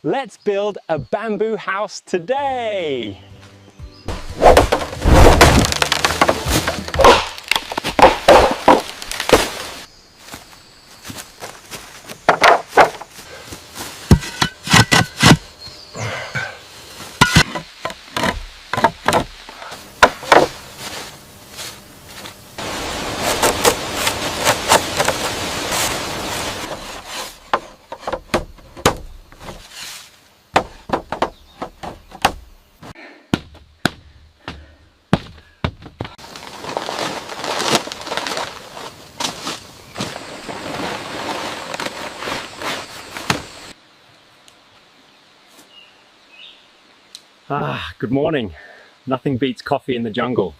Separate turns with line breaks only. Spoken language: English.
Let's build a bamboo house today. Good morning. Nothing beats coffee in the jungle.